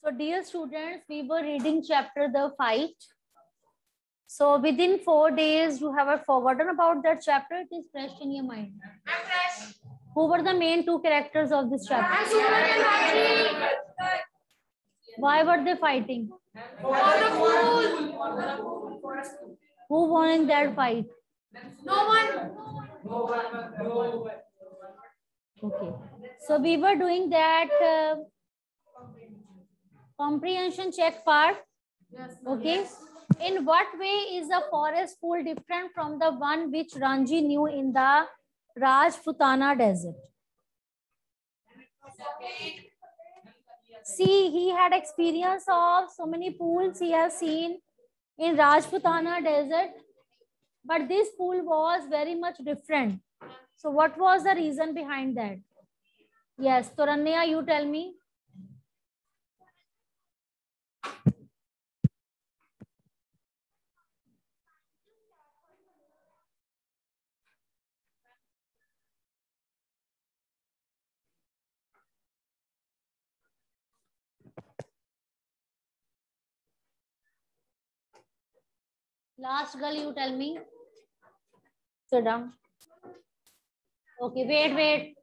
So dear students, we were reading chapter The Fight. So within 4 days, you have forgotten about that chapter. It is fresh in your mind. Who were the main two characters of this chapter? Why were they fighting? Who won in that fight? No one. Okay. So we were doing that comprehension check part. Yes. Okay. In what way is the forest pool different from the one which Ranji knew in the Rajputana desert? See, he had experience of so many pools he has seen in Rajputana desert, but this pool was very much different. So what was the reason behind that? Yes, Toranya, you tell me. Last girl, you tell me. Sit down. Okay, wait.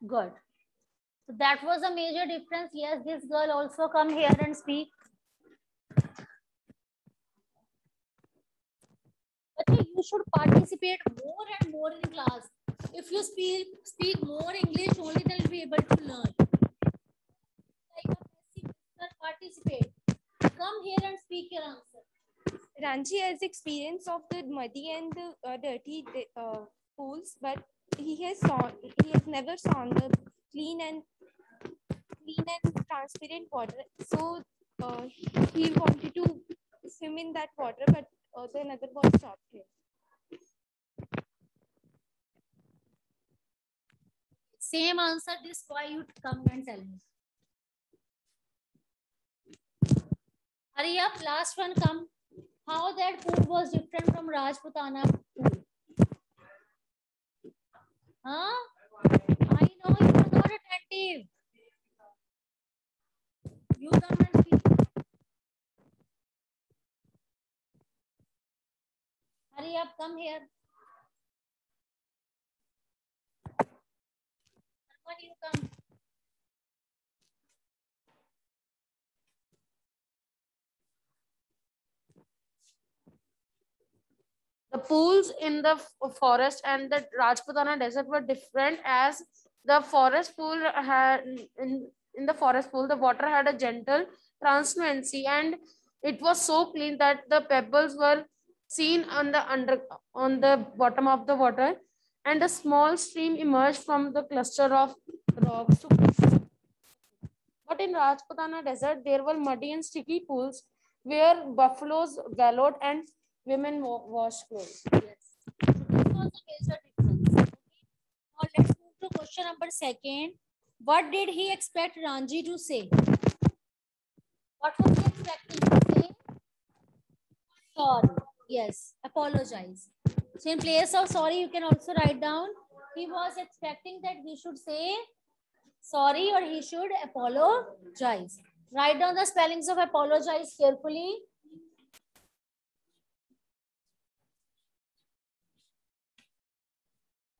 Good. So that was a major difference. Yes, this girl also come here and speak. But you should participate more and more in class. If you speak more English, only they'll be able to learn. Like a basic participate. Come here and speak your answer. Ranji has experience of the muddy and the dirty pools, but he has never seen the clean and transparent water. So he wanted to swim in that water, but the another boy stopped him. Same answer. This why you come and tell me. Hurry up, last one come. How that pool was different from Rajputana pool? Huh? I know you are not attentive. You come and speak. Hurry up, come here. When you come. The pools in the forest and the Rajputana desert were different, as the forest pool had in the forest pool the water had a gentle transparency and it was so clean that the pebbles were seen on the bottom of the water, and a small stream emerged from the cluster of rocks. But in Rajputana desert there were muddy and sticky pools where buffaloes wallowed and women wash clothes. Yes. So this was a major difference. Okay. Now let's move to question number 2. What did he expect Ranji to say? What was he expecting to say? Sorry. Yes. Apologize. So in place of sorry, you can also write down. He was expecting that he should say sorry or he should apologize. Write down the spellings of apologize carefully.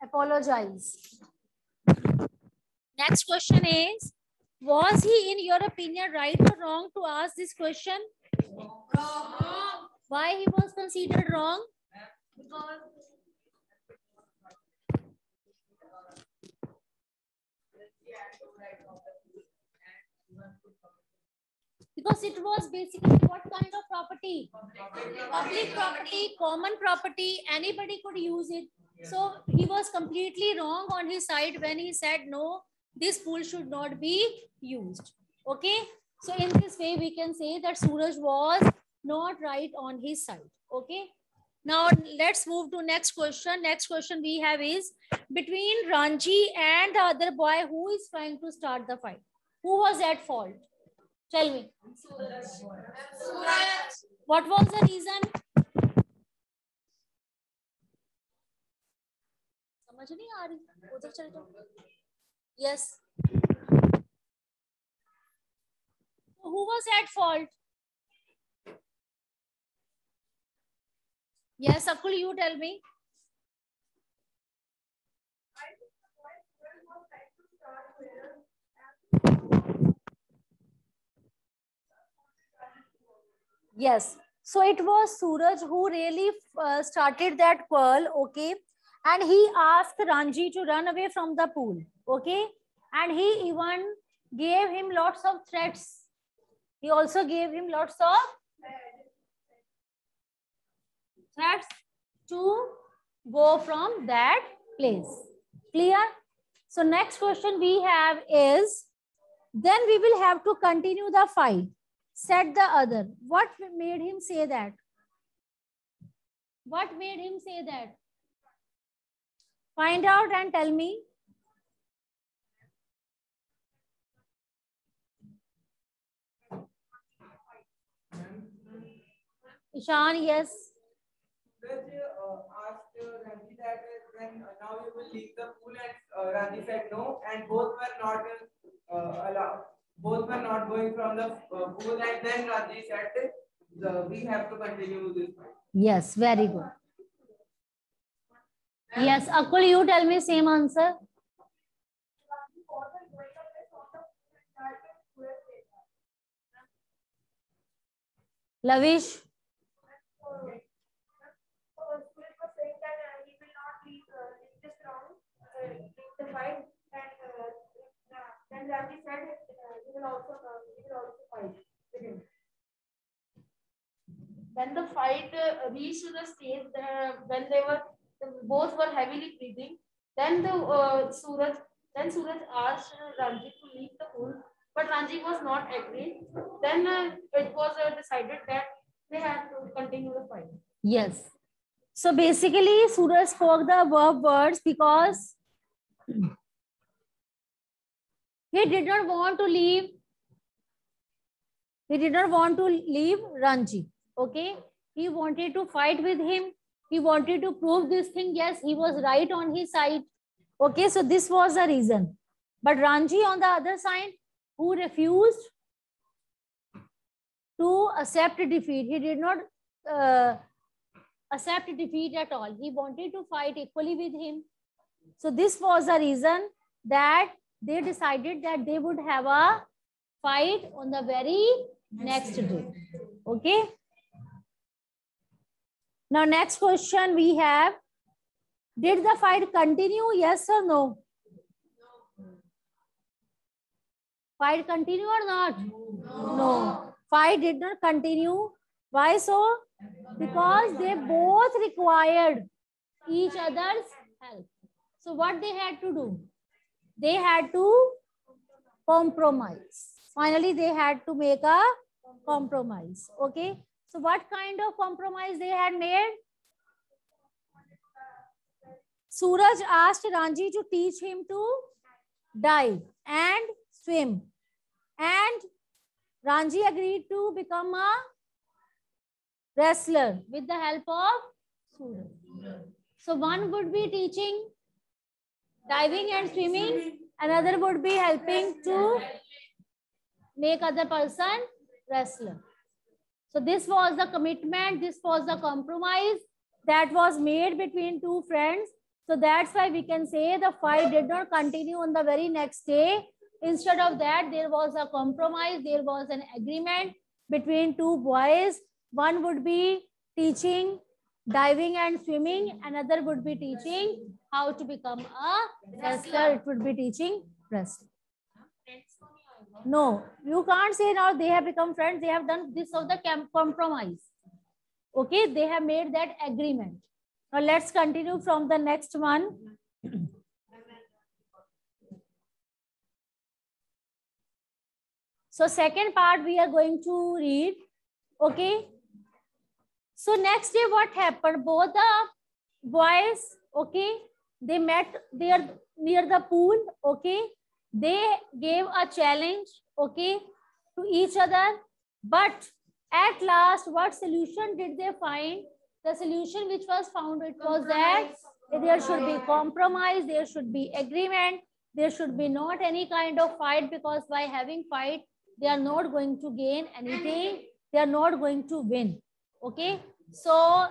Apologize. Next question is, was he in your opinion right or wrong to ask this question? Wrong. Why he was considered wrong? Because it was basically what kind of property? Public property, common property, anybody could use it. So he was completely wrong on his side when he said no, this pool should not be used. Okay. So in this way, we can say that Suraj was not right on his side. Okay. Now let's move to next question. Next question we have is, between Ranji and the other boy, who is trying to start the fight? Who was at fault? Tell me. What was the reason? समझ नहीं आ रही, उधर चले जाओ. Yes. Who was at fault? Yes, Akul, you tell me. Yes. So it was Suraj who really started that quarrel, okay? And he asked Ranji to run away from the pool, okay? And he even gave him lots of threats. He also gave him lots of threats to go from that place. Clear? So next question we have is, then we will have to continue the fight, said the other. What made him say that? What made him say that? Find out and tell me. Ishan, yes. Asked Ranji that when now you will leave the pool, and Ranji said no, and both were not allowed. Both were not going from the pool, and then Ranji said, "We have to continue this fight." Yes, very good. Yes, Akul, you tell me same answer. Lavish. Then Ranji said he will also fight with him. When the fight reached the stage when both were heavily breathing, then Suraj asked Ranji to leave the pool, but Ranji was not agreed. Then it was decided that they had to continue the fight. Yes. So basically, Suraj spoke the above words because he did not want to leave. He did not want to leave Ranji. Okay. He wanted to fight with him. He wanted to prove this thing. Yes, he was right on his side. Okay. So this was the reason. But Ranji on the other side, who refused to accept defeat. He did not accept defeat at all. He wanted to fight equally with him. So this was the reason that they decided that they would have a fight on the very next day. Okay. Now next question we have, did the fight continue? Yes or no? Fight continue or not? No. Fight did not continue. Why so? Because they both required each other's help. So what they had to do? They had to compromise. Finally, they had to make a compromise. Okay. So what kind of compromise they had made? Suraj asked Ranji to teach him to dive and swim. And Ranji agreed to become a wrestler with the help of Suraj. So one would be teaching diving and swimming. Another would be helping to make other person wrestler. So this was the commitment. This was the compromise that was made between two friends. So that's why we can say the fight did not continue on the very next day. Instead of that, there was a compromise. There was an agreement between two boys. One would be teaching diving and swimming. Another would be teaching how to become a wrestler. It would be teaching wrestling. No, you can't say now they have become friends. They have done this of the compromise. Okay, they have made that agreement. Now let's continue from the next one. So second part we are going to read. Okay. So next day, what happened? Both the boys, okay, they met there near the pool, okay. They gave a challenge, okay, to each other. But at last, what solution did they find? The solution which was found, it was that there should be compromise, there should be agreement, there should be not any kind of fight, because by having fight, they are not going to gain anything, they are not going to win, okay. So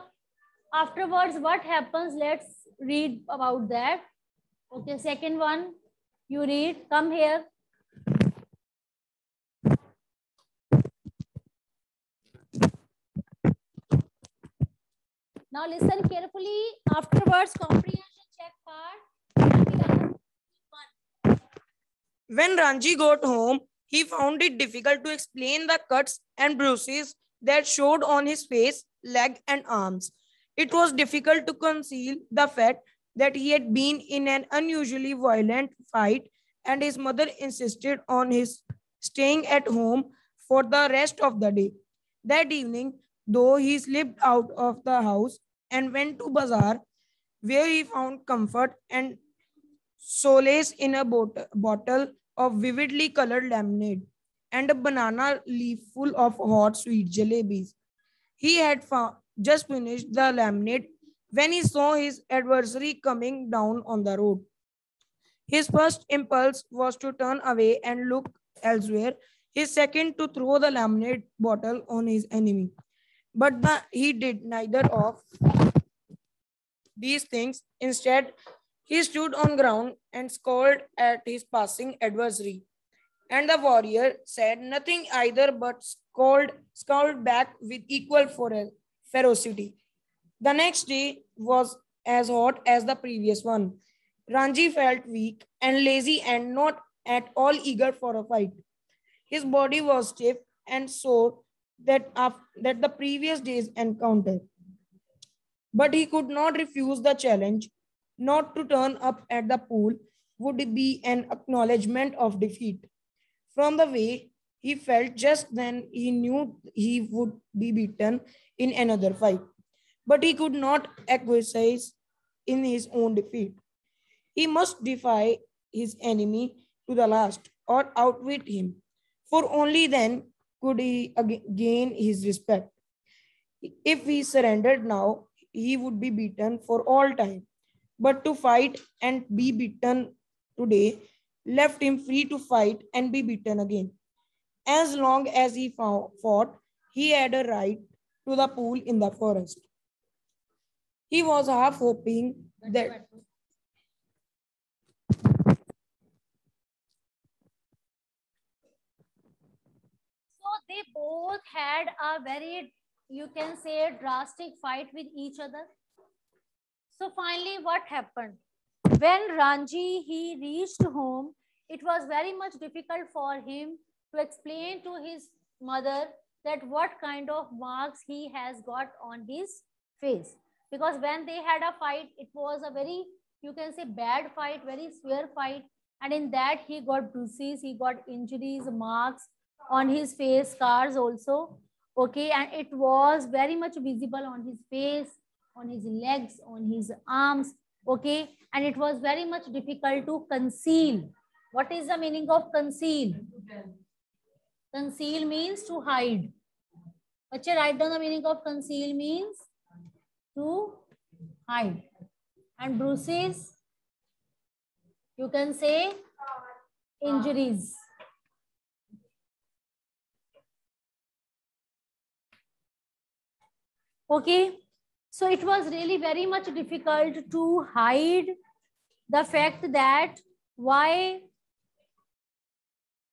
afterwards, what happens? Let's read about that. Okay, second one, you read, come here. Now listen carefully. Afterwards, comprehension check part. When Ranji got home, he found it difficult to explain the cuts and bruises that showed on his face, leg, and arms. It was difficult to conceal the fact that he had been in an unusually violent fight, and his mother insisted on his staying at home for the rest of the day. That evening, though, he slipped out of the house and went to bazaar, where he found comfort and solace in a bottle of vividly colored lemonade and a banana leaf full of hot sweet jalebis. He had just finished the lemonade when he saw his adversary coming down on the road. His first impulse was to turn away and look elsewhere, his second to throw the lemonade bottle on his enemy. But he did neither of these things. Instead, he stood on ground and scowled at his passing adversary. And the warrior said nothing either but scowled back with equal ferocity. The next day was as hot as the previous one. Ranji felt weak and lazy and not at all eager for a fight. His body was stiff and sore that the previous day's encounter. But he could not refuse the challenge. Not to turn up at the pool would be an acknowledgement of defeat. From the way he felt just then, he knew he would be beaten in another fight. But he could not acquiesce in his own defeat. He must defy his enemy to the last or outwit him, for only then could he gain his respect. If he surrendered now, he would be beaten for all time. But to fight and be beaten today left him free to fight and be beaten again. As long as he fought, he had a right to the pool in the forest. He was half hoping that So they both had a very, you can say, drastic fight with each other. So finally, what happened? When Ranji he reached home, it was very much difficult for him to explain to his mother that what kind of marks he has got on his face. Because when they had a fight, it was a very, you can say, bad fight, very severe fight. And in that, he got bruises, he got injuries, marks on his face, scars also. Okay, and it was very much visible on his face, on his legs, on his arms. Okay, and it was very much difficult to conceal. What is the meaning of conceal? Conceal means to hide. Bache, write down the meaning of conceal means to hide. And bruises, you can say injuries. Okay, so it was really very much difficult to hide the fact that why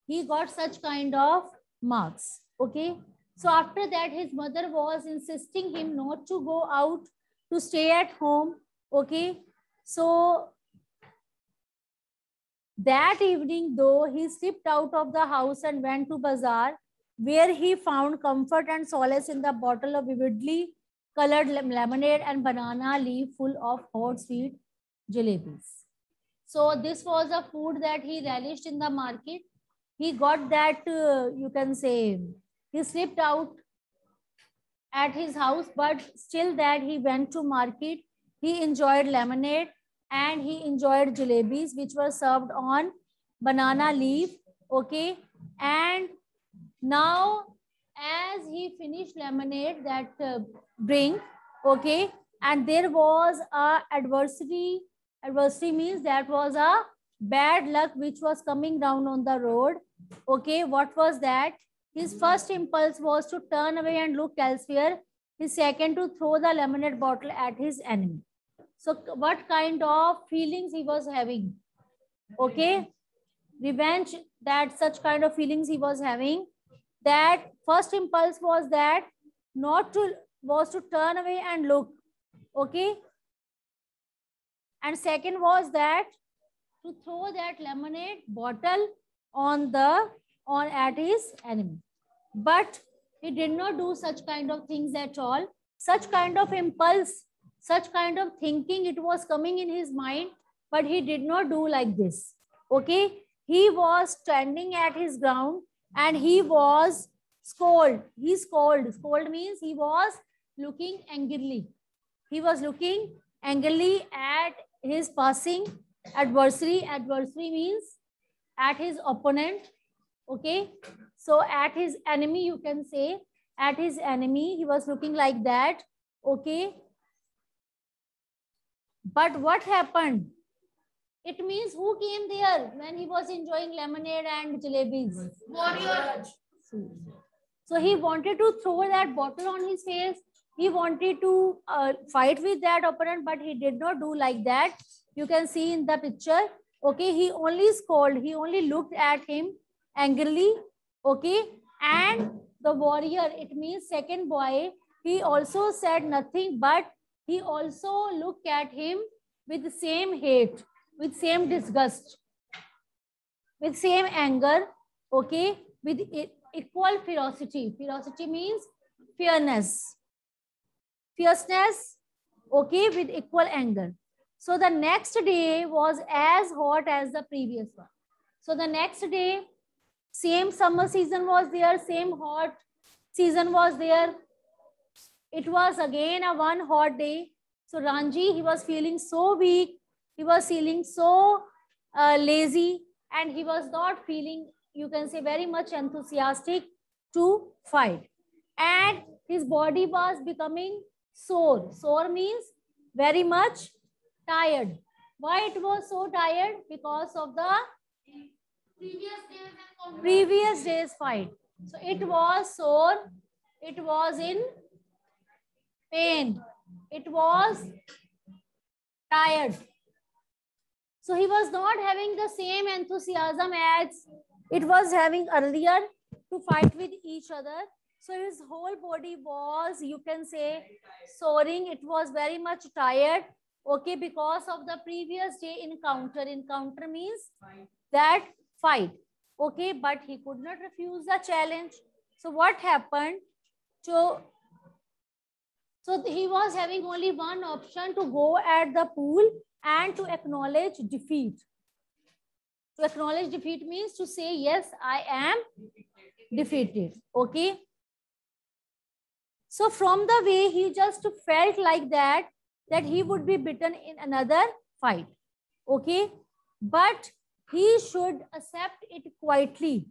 he got such kind of marks. Okay, so after that, his mother was insisting him not to go out, to stay at home. Okay, so that evening, though, he slipped out of the house and went to bazaar, where he found comfort and solace in the bottle of vividly colored lemonade and banana leaf full of hot sweet jalebis. So this was a food that he relished in the market. He got that, you can say, he slipped out at his house, but still that he went to market. He enjoyed lemonade and he enjoyed jalebis, which were served on banana leaf. Okay. And now, as he finished lemonade, that drink, okay, and there was a adversity. Adversity means that was a bad luck which was coming down on the road. Okay, what was that? His first impulse was to turn away and look elsewhere. His second, to throw the lemonade bottle at his enemy. So what kind of feelings he was having? Okay, revenge, that such kind of feelings he was having. That first impulse was that was to turn away and look. Okay, and second was that to throw that lemonade bottle at his enemy. But he did not do such kind of things at all. Such kind of impulse, such kind of thinking, it was coming in his mind, but he did not do like this. Okay, he was standing at his ground and he was scold. He scold. Scold means he was looking angrily. He was looking angrily at his passing adversary. Adversary means at his opponent. Okay, so at his enemy, you can say at his enemy, he was looking like that. Okay, but what happened? It means who came there when he was enjoying lemonade and jalebis? Warrior. So he wanted to throw that bottle on his face. He wanted to fight with that opponent, but he did not do like that. You can see in the picture. Okay, he only scolded. He only looked at him angrily. Okay, and the warrior, it means second boy, he also said nothing, but he also looked at him with the same hate, with same disgust, with same anger. Okay, with equal ferocity. Ferocity means fierceness. Fierceness, okay, with equal anger. So the next day was as hot as the previous one. So the next day, same summer season was there, same hot season was there. It was again a one hot day. So Ranji, he was feeling so weak. He was feeling so lazy, and he was not feeling, you can say, very much enthusiastic to fight. And his body was becoming sore. Sore means very much tired. Why it was so tired? Because of the previous day's fight. So it was sore. It was in pain. It was tired. So he was not having the same enthusiasm as it was having earlier to fight with each other. So his whole body was, you can say, soaring. It was very much tired. Okay, because of the previous day encounter. Encounter means that fight. Okay, but he could not refuse the challenge. So what happened? So he was having only one option, to go at the pool and to acknowledge defeat. To acknowledge defeat means to say, yes, I am defeated. Okay. So from the way he just felt like that he would be beaten in another fight. Okay. But he should accept it quietly.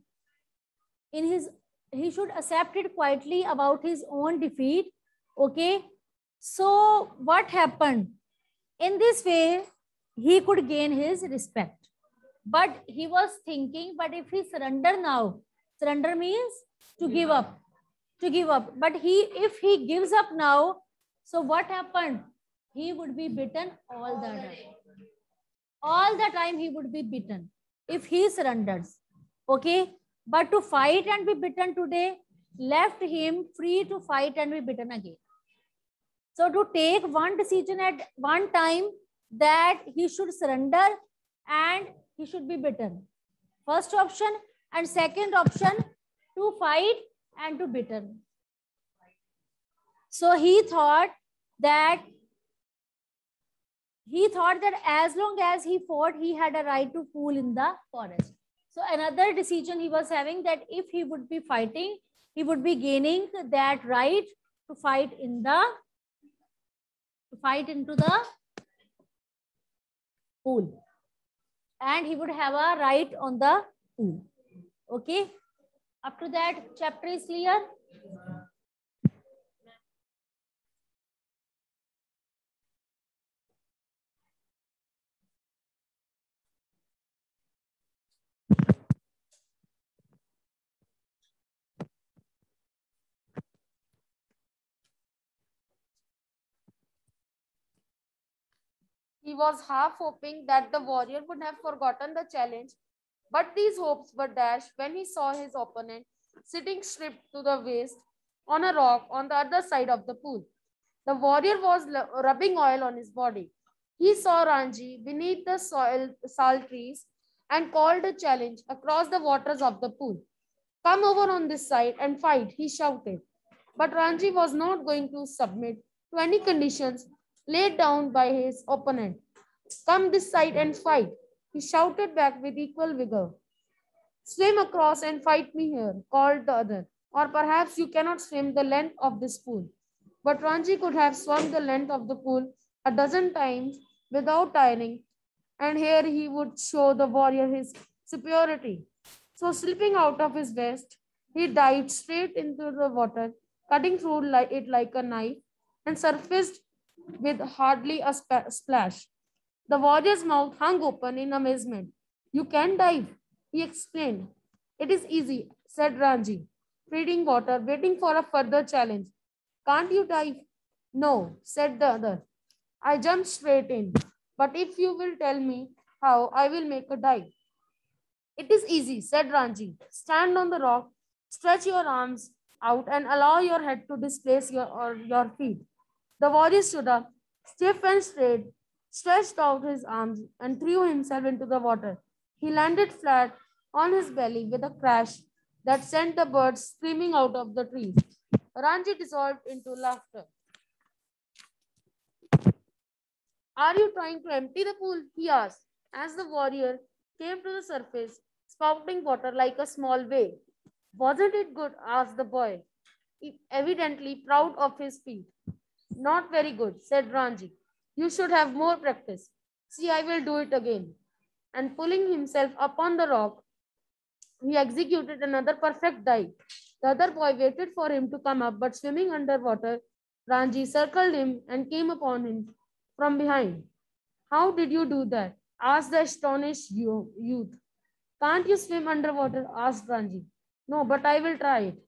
He should accept it quietly about his own defeat. Okay. So what happened? In this way, he could gain his respect. But he was thinking, but if he surrender now, surrender means to give up. To give up. But if he gives up now, so what happened? He would be beaten all the time. All the time he would be beaten if he surrenders. Okay. But to fight and be beaten today left him free to fight and be beaten again. So to take one decision at one time, that he should surrender and he should be beaten. First option, and second option, to fight and to beaten. So he thought that as long as he fought, he had a right to fool in the forest. So another decision he was having, that if he would be fighting, he would be gaining that right to fight into the pool, and he would have a right on the pool. Okay, up to that chapter is clear. He was half hoping that the warrior would have forgotten the challenge, but these hopes were dashed when he saw his opponent sitting stripped to the waist on a rock on the other side of the pool. The warrior was rubbing oil on his body. He saw Ranji beneath the salt trees and called a challenge across the waters of the pool. Come over on this side and fight, he shouted. But Ranji was not going to submit to any conditions laid down by his opponent. Come this side and fight, he shouted back with equal vigor. Swim across and fight me here, called the other. Or perhaps you cannot swim the length of this pool. But Ranji could have swum the length of the pool a dozen times without tiring, and here he would show the warrior his superiority. So, slipping out of his vest, he dived straight into the water, cutting through it like a knife, and surfaced with hardly a splash. The warrior's mouth hung open in amazement. You can dive, he explained. It is easy, said Ranji, treading water, waiting for a further challenge. Can't you dive? No, said the other. I jumped straight in. But if you will tell me how, I will make a dive. It is easy, said Ranji. Stand on the rock, stretch your arms out, and allow your head to displace your feet. The warrior stood up, stiff and straight, stretched out his arms, and threw himself into the water. He landed flat on his belly with a crash that sent the birds screaming out of the trees. Ranji dissolved into laughter. Are you trying to empty the pool? He asked, as the warrior came to the surface, spouting water like a small wave. Wasn't it good? Asked the boy, evidently proud of his feat. Not very good, said Ranji. You should have more practice. See, I will do it again. And pulling himself up on the rock, he executed another perfect dive. The other boy waited for him to come up, but swimming underwater, Ranji circled him and came upon him from behind. How did you do that? Asked the astonished youth. Can't you swim underwater? Asked Ranji. No, but I will try it.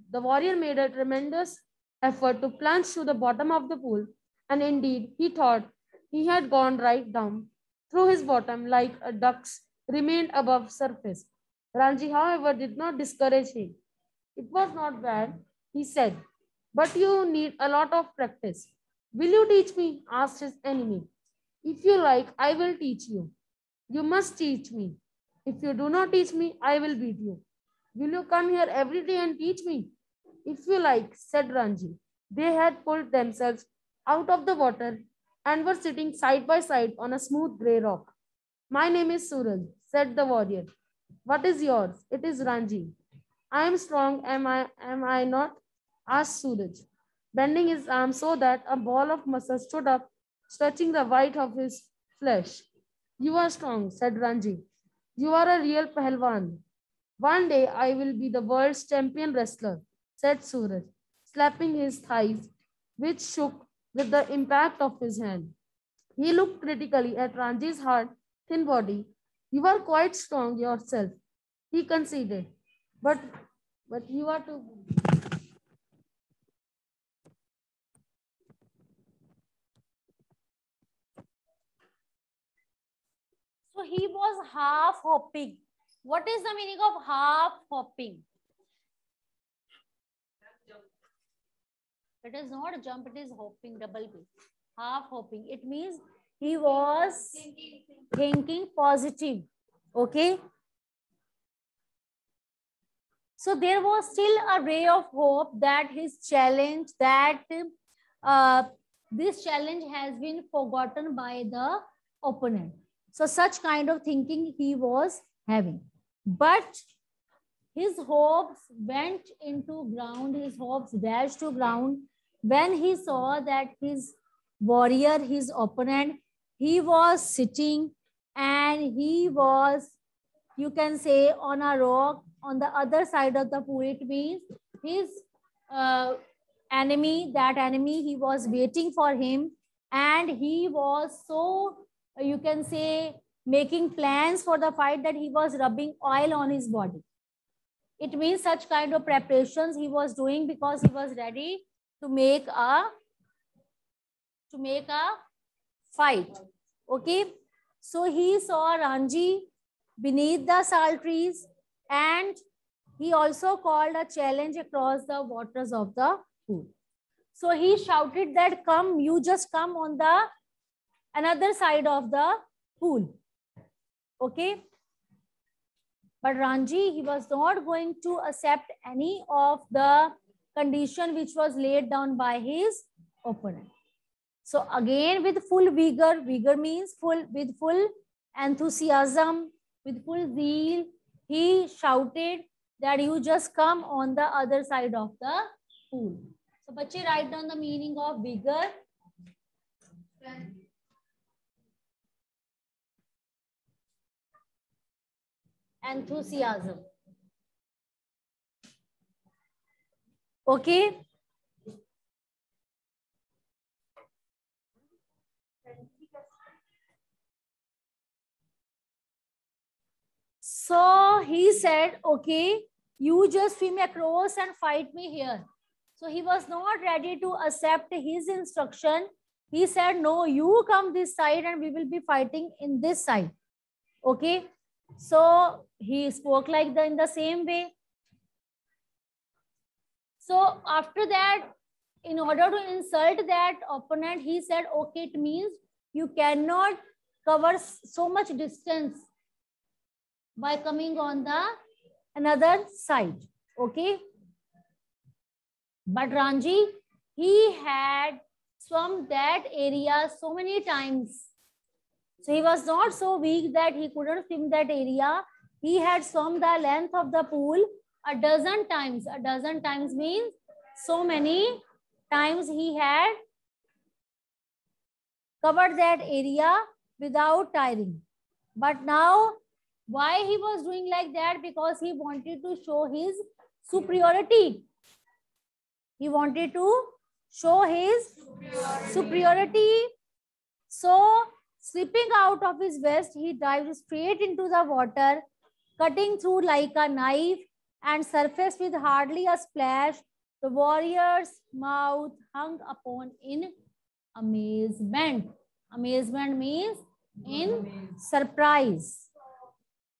The warrior made a tremendous effort to plunge to the bottom of the pool, and indeed, he thought he had gone right down through his bottom like a duck's remained above surface. Ranji, however, did not discourage him. It was not bad, he said, but you need a lot of practice. Will you teach me? Asked his enemy. If you like, I will teach you. You must teach me. If you do not teach me, I will beat you. Will you come here every day and teach me? If you like, said Ranji. They had pulled themselves out of the water and were sitting side by side on a smooth grey rock. My name is Suraj, said the warrior. What is yours? It is Ranji. I am strong, am I not? Asked Suraj, bending his arm so that a ball of muscle stood up, stretching the white of his flesh. You are strong, said Ranji. You are a real Pahalwan. One day I will be the world's champion wrestler, said Suraj, slapping his thighs, which shook with the impact of his hand. He looked critically at Ranji's hard, thin body. You are quite strong yourself, he conceded. But you are too. So he was half hopping. What is the meaning of half hopping? It is not jump, it is hopping, double B. Half hopping. It means he was thinking positive. Okay. So there was still a ray of hope that his challenge, this challenge has been forgotten by the opponent. So such kind of thinking he was having. But his hopes went into ground, his hopes dashed to ground when he saw that his warrior, his opponent, he was sitting and he was, you can say, on a rock on the other side of the pool. It means his enemy, that enemy, he was waiting for him, and he was so, you can say, making plans for the fight, that he was rubbing oil on his body. It means such kind of preparations he was doing because he was ready to make a fight. Okay, so he saw Ranji beneath the sal trees, and he also called a challenge across the waters of the pool. So he shouted that, come, you just come on the another side of the pool. Okay, but Ranji, he was not going to accept any of the condition which was laid down by his opponent. So again, with full vigor, vigor means with full enthusiasm, with full zeal, he shouted that you just come on the other side of the pool. So bache, write down the meaning of vigor. Enthusiasm. Okay. So he said, okay, you just swim across and fight me here. So he was not ready to accept his instruction. He said, no, you come this side and we will be fighting in this side. Okay. So he spoke like in the same way. So after that, in order to insult that opponent, he said, okay, it means you cannot cover so much distance by coming on the another side. Okay. But Ranji, he had swum that area so many times. So he was not so weak that he couldn't swim that area. He had swum the length of the pool a dozen times. A dozen times means so many times he had covered that area without tiring. But now, why he was doing like that? Because he wanted to show his superiority. He wanted to show his superiority. So, slipping out of his vest, he dived straight into the water, cutting through like a knife, and surfaced with hardly a splash. The warrior's mouth hung upon in amazement. Amazement means in surprise.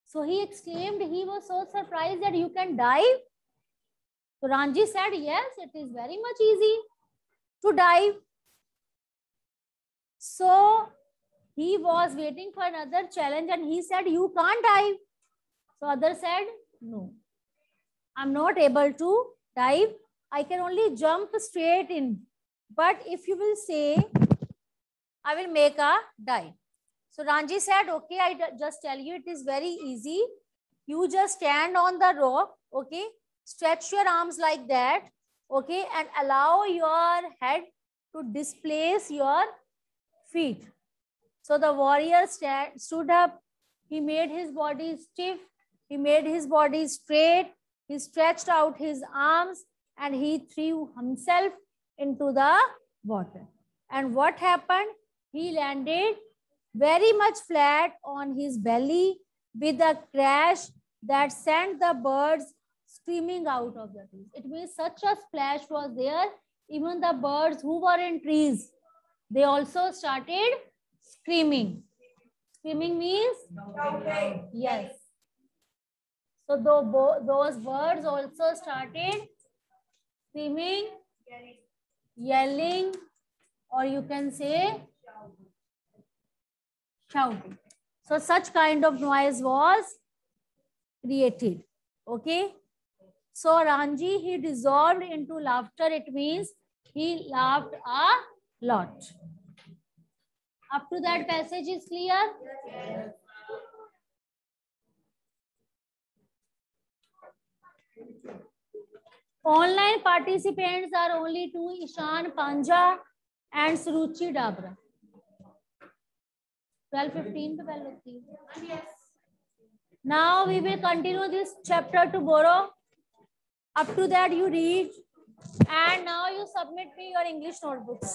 So he exclaimed, he was so surprised that you can dive. So Ranji said, yes, it is very much easy to dive. So he was waiting for another challenge and he said, you can't dive. So other said, no, I'm not able to dive. I can only jump straight in. But if you will say, I will make a dive. So Ranji said, okay, I just tell you, it is very easy. You just stand on the rock, okay? Stretch your arms like that, okay? And allow your head to displace your feet. So the warrior stood up. He made his body stiff. He made his body straight. He stretched out his arms and he threw himself into the water. And what happened? He landed very much flat on his belly with a crash that sent the birds screaming out of the trees. It means such a splash was there. Even the birds who were in trees, they also started screaming. Screaming means? Yes. So those birds also started screaming, yelling, or you can say shouting. So such kind of noise was created. Okay. So Ranji, he dissolved into laughter. It means he laughed a lot. Up to that passage is clear? Yes. Online participants are only two, Ishan Panja and Suruchi Dabra. 12:15 पे bell होती है. Now we will continue this chapter tomorrow. Up to that you read, and now you submit me your English notebooks.